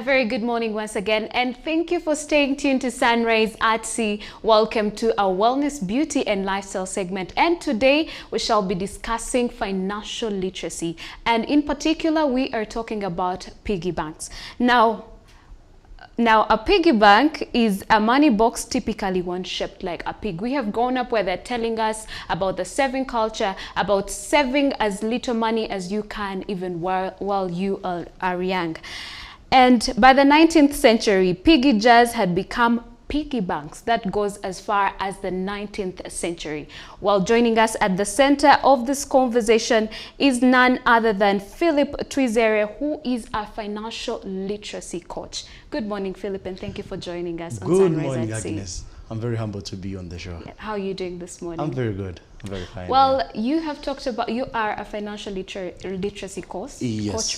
A very good morning once again, and thank you for staying tuned to Sunrise at Sea. Welcome to our Wellness, Beauty and Lifestyle segment, and today we shall be discussing financial literacy, and in particular we are talking about piggy banks. Now a piggy bank is a money box, typically one shaped like a pig. We have grown up where they're telling us about the saving culture, about saving as little money as you can even while you are young. And by the 19th century, piggy jars had become piggy banks. That goes as far as the 19th century. Well, joining us at the center of this conversation is none other than Philip Twizere, who is a financial literacy coach. Good morning, Philip, and thank you for joining us on Sunrise at Sea. Good morning, Agnes. I'm very humbled to be on the show. How are you doing this morning? I'm very good. I'm very fine. Well, you have talked about, you are a financial literacy coach, yes.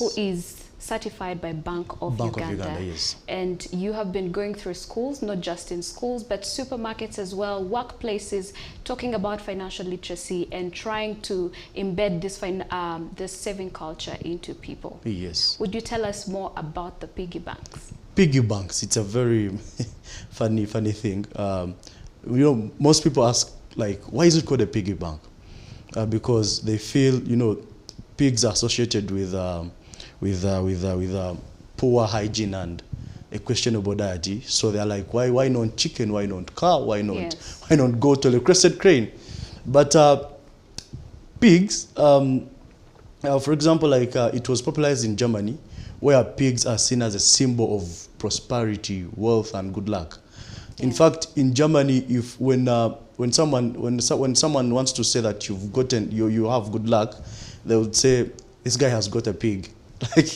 Who is certified by Bank of Uganda. Yes. And you have been going through schools, not just in schools, but supermarkets as well, workplaces, talking about financial literacy and trying to embed this saving culture into people. Yes. Would you tell us more about the piggy banks? Piggy banks, it's a very funny thing. Most people ask, like, why is it called a piggy bank? Because they feel, pigs are associated with poor hygiene and a questionable diet. So they're like, why not chicken? Why not cow? Why not goat or a crested crane? But pigs, for example, like it was popularized in Germany, where pigs are seen as a symbol of prosperity, wealth, and good luck. Yeah. In fact, in Germany, when someone wants to say that you have good luck, they would say, this guy has got a pig. Like,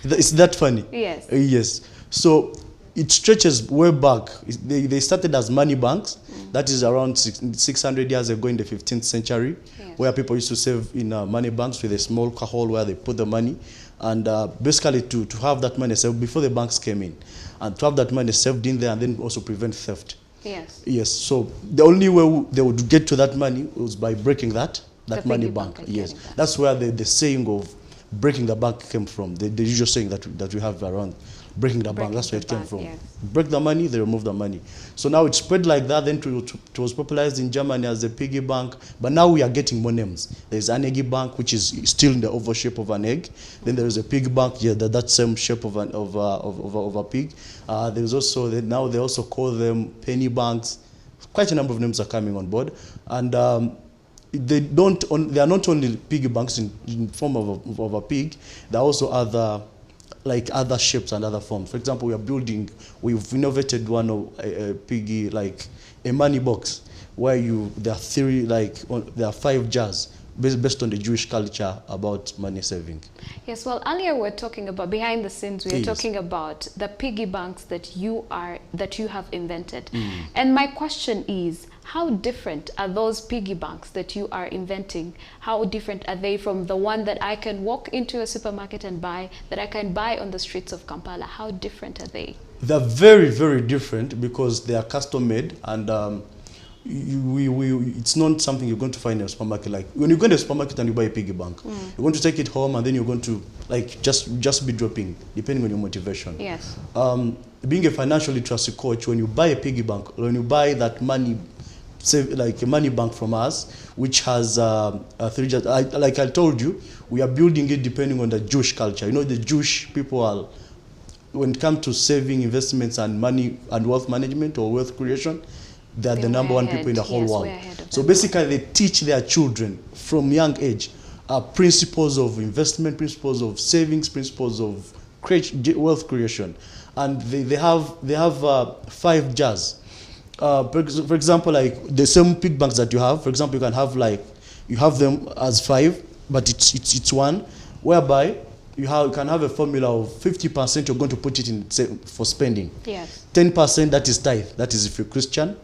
it's that funny. Yes. Yes. So it stretches way back. They started as money banks. That is around 600 years ago in the 15th century, yes, where people used to save in money banks with a small hole where they put the money. And basically to have that money saved before the banks came in. And to have that money saved in there and then also prevent theft. Yes. Yes. So the only way they would get to that money was by breaking that money bank. Yes. That's where the saying of breaking the bank came from. The usual saying that we have around, breaking the bank, that's where it came from. Yes. Break the money, they remove the money. So now it spread like that, then it was popularized in Germany as the piggy bank, but now we are getting more names. There's an eggy bank, which is still in the oval shape of an egg. Then there is a pig bank, yeah, that same shape of a pig. There's also, now they also call them penny banks. Quite a number of names are coming on board. And they are not only piggy banks in form of a pig, there are also other shapes and other forms. For example, we've innovated one of a piggy, like a money box, where there are 5 jars based on the Jewish culture about money saving. Yes, well, earlier we were talking about, behind the scenes, we were talking about the piggy banks that you have invented. And my question is, how different are those piggy banks that you are inventing? How different are they from the one that I can walk into a supermarket and buy, that I can buy on the streets of Kampala? How different are they? They're very, very different because they are custom made, and it's not something you're going to find in a supermarket. Like when you go to a supermarket and you buy a piggy bank, you're going to take it home and then you're going to just be dropping, depending on your motivation. Yes. Being a financial literacy coach, when you buy a piggy bank, when you buy that money, like a money bank from us, which has 3 jars, like I told you, we are building it depending on the Jewish culture. The Jewish people are, when it comes to saving, investments, and money and wealth management or wealth creation, they're the number one people in the whole world. So basically, they teach their children from young age principles of investment, principles of savings, principles of wealth creation, and they have 5 jars. For example, like the same pig banks that you have. For example, you can have you have them as 5, but it's one, whereby you can have a formula of 50% you're going to put it in for spending. Yes. 10% that is tithe. That is if you're Christian.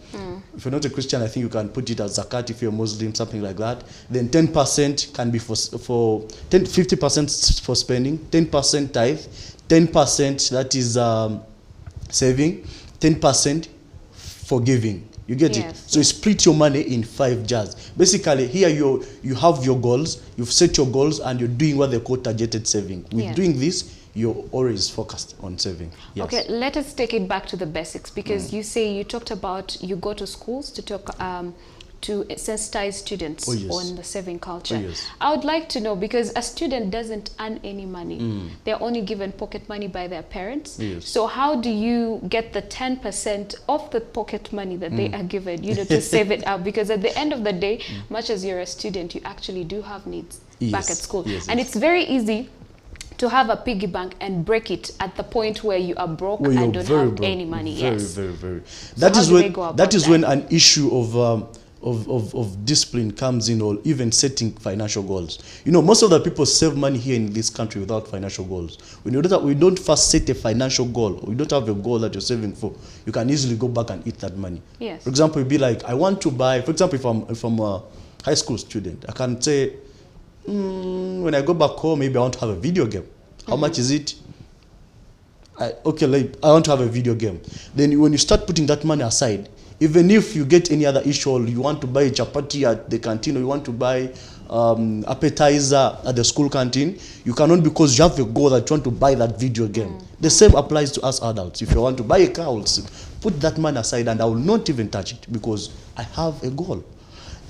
If you're not a Christian, I think you can put it as zakat if you're Muslim, something like that. Then 10% can be 50% for spending, 10% tithe, 10% that is saving, 10% for giving. You get it? So you split your money in 5 jars. Basically, here you have your goals, you've set your goals, and you're doing what they call targeted saving. With doing this, you're always focused on saving. Yes. Okay, let us take it back to the basics, because you talked about you go to schools to talk to sensitize students on the saving culture. I would like to know, because a student doesn't earn any money. They're only given pocket money by their parents. So how do you get the 10% of the pocket money that they are given, to save it up? Because at the end of the day, much as you're a student, you actually do have needs back at school. And it's very easy to have a piggy bank and break it at the point where you are broke and don't have any money. Very. That is when an issue of discipline comes in, or even setting financial goals. Most of the people save money here in this country without financial goals. When we don't first set a financial goal, or you don't have a goal that you're saving for, you can easily go back and eat that money. For example, you'd be like, I want to buy, for example, if I'm a high school student, I can say, when I go back home, maybe I want to have a video game. How much is it? I want to have a video game. Then when you start putting that money aside, even if you get any other issue, or you want to buy chapati at the canteen, or you want to buy appetizer at the school canteen, you cannot, because you have a goal that you want to buy that video game. The same applies to us adults. If you want to buy a car, I will put that money aside and I will not even touch it, because I have a goal.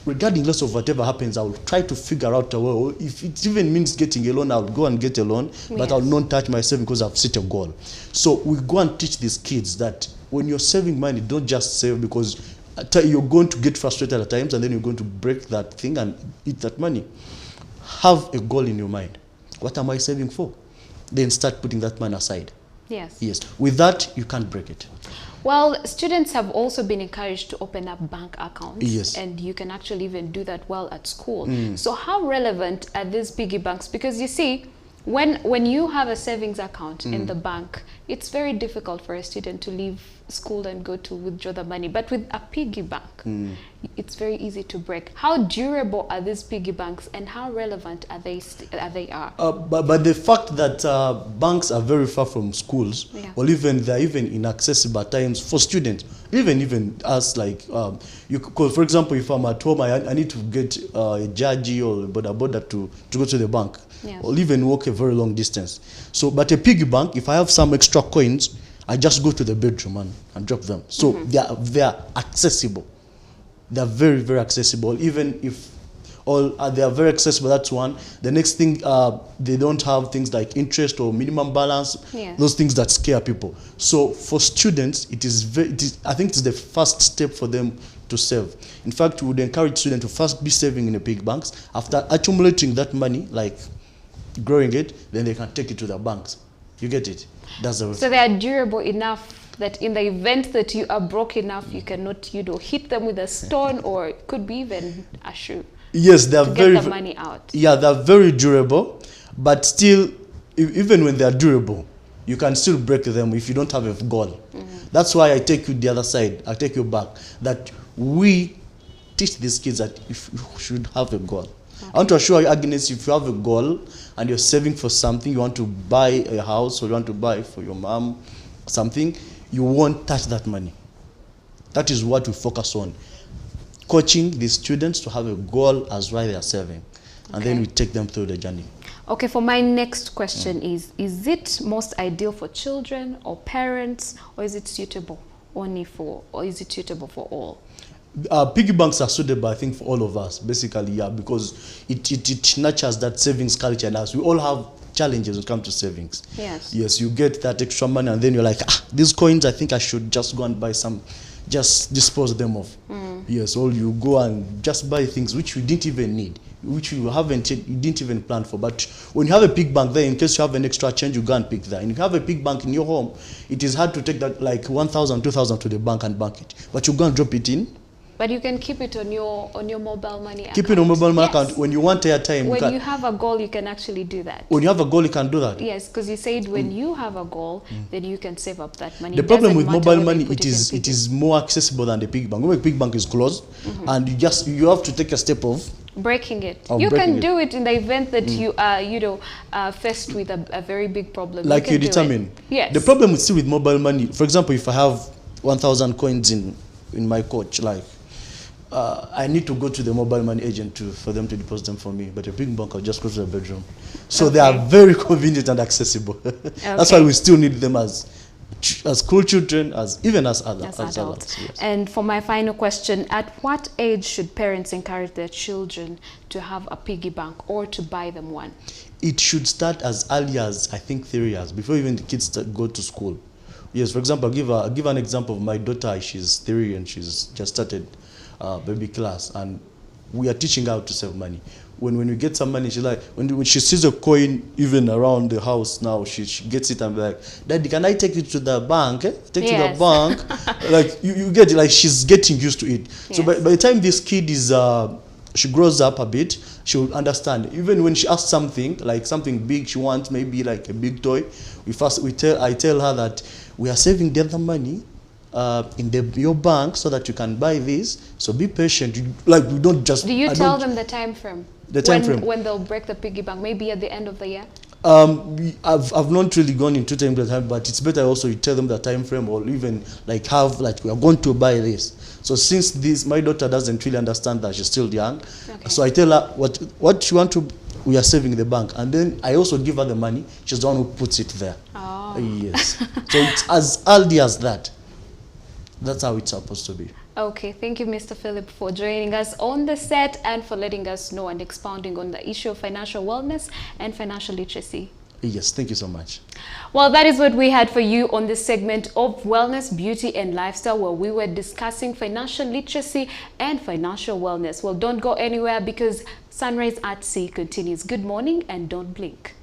Regardless of whatever happens, I will try to figure out a way. If it even means getting a loan, I'll go and get a loan, but I'll not touch my saving because I've set a goal. So we go and teach these kids that when you're saving money, don't just save because you're going to get frustrated at times, and then you're going to break that thing and eat that money. Have a goal in your mind. What am I saving for? Then start putting that money aside. Yes. With that, you can't break it. Well, students have also been encouraged to open up bank accounts. And you can actually even do that while at school. So how relevant are these piggy banks? Because you see, when you have a savings account in the bank, it's very difficult for a student to leave school and go to withdraw the money. But with a piggy bank, it's very easy to break. How durable are these piggy banks, and how relevant are they? But the fact that banks are very far from schools, or even they're even inaccessible at times for students, even us, like for example, if I'm at home, I need to get a judge or a boda to go to the bank, or even walk a very long distance. So, but a piggy bank, if I have some extra coins, I just go to the bedroom and drop them. So they are accessible. They are very, very accessible. Even if they are very accessible, that's one. The next thing, they don't have things like interest or minimum balance. Those things that scare people. So for students, I think it's the first step for them to save. In fact, we would encourage students to first be saving in the piggy banks. After accumulating that money, like growing it, then they can take it to the banks. You get it? So they are durable enough that in the event that you are broke enough, you cannot, hit them with a stone, or it could be even a shoe. Yes, they are very get the money out. Yeah, they are very durable, but still, even when they are durable, you can still break them if you don't have a goal. That's why I take you the other side. I take you back. That we teach these kids that if you should have a goal. I want to assure you, Agnes, if you have a goal and you're saving for something, you want to buy a house, or you want to buy for your mom something, you won't touch that money. That is what we focus on. Coaching the students to have a goal as why they are saving. And then we take them through the journey. Okay, for my next question is it most ideal for children or parents, or is it suitable is it suitable for all? Piggy banks are suitable, I think, for all of us, basically, because it nurtures that savings culture in us. We all have challenges when it comes to savings. Yes, you get that extra money, and then you're like, these coins, I think I should just go and buy some, just dispose them off. Yes, or you go and just buy things which you didn't even need, which you didn't even plan for. But when you have a pig bank there, in case you have an extra change, you go and pick that. And if you have a pig bank in your home, it is hard to take that like 1,000, 2,000 to the bank and bank it. But you go and drop it in. But you can keep it on your mobile money account. Keep it on mobile money account. When you want airtime, when you have a goal, you can actually do that. When you have a goal, you can do that. Yes, because you said when you have a goal, then you can save up that money. The problem with mobile money, it is more accessible than the pig bank. When the pig bank is closed, and you have to take a step of breaking it. You can do it in the event that you are faced with a very big problem. Like you determine. Yes. The problem is still with mobile money. For example, if I have 1,000 coins in my coach, like I need to go to the mobile money agent for them to deposit them for me. But a big bank, I'll just go to the bedroom. So they are very convenient and accessible. That's why we still need them as school children, even as adults. Yes. And for my final question, at what age should parents encourage their children to have a piggy bank or to buy them one? It should start as early as, I think, 3 years, before even the kids go to school. Yes, for example, I'll give an example of my daughter. She's 3 and she's just started baby class, and we are teaching her how to save money. When we get some money, she's like, when she sees a coin even around the house now, she gets it and be like, Daddy, can I take it to the bank? Take it to the bank. Like you get it, like she's getting used to it. Yes. So by the time this kid is she grows up a bit, she will understand. Even when she asks something, like something big she wants, maybe like a big toy, I tell her that we are saving the other money in your bank so that you can buy this. So be patient. We don't just. Do you tell them the time frame? The time frame when they'll break the piggy bank, maybe at the end of the year. I've not really gone into time, but it's better also you tell them the time frame, or even we are going to buy this. So since my daughter doesn't really understand that, she's still young, so I tell her what she want to. We are saving the bank, and then I also give her the money. She's the one who puts it there. Oh. Yes. So it's as early as that. That's how it's supposed to be. Okay, thank you, Mr. Philip, for joining us on the set and for letting us know and expounding on the issue of financial wellness and financial literacy. Yes, thank you so much. Well, that is what we had for you on this segment of Wellness, Beauty and Lifestyle, where we were discussing financial literacy and financial wellness. Well, don't go anywhere because Sunrise at Sea continues. Good morning and don't blink.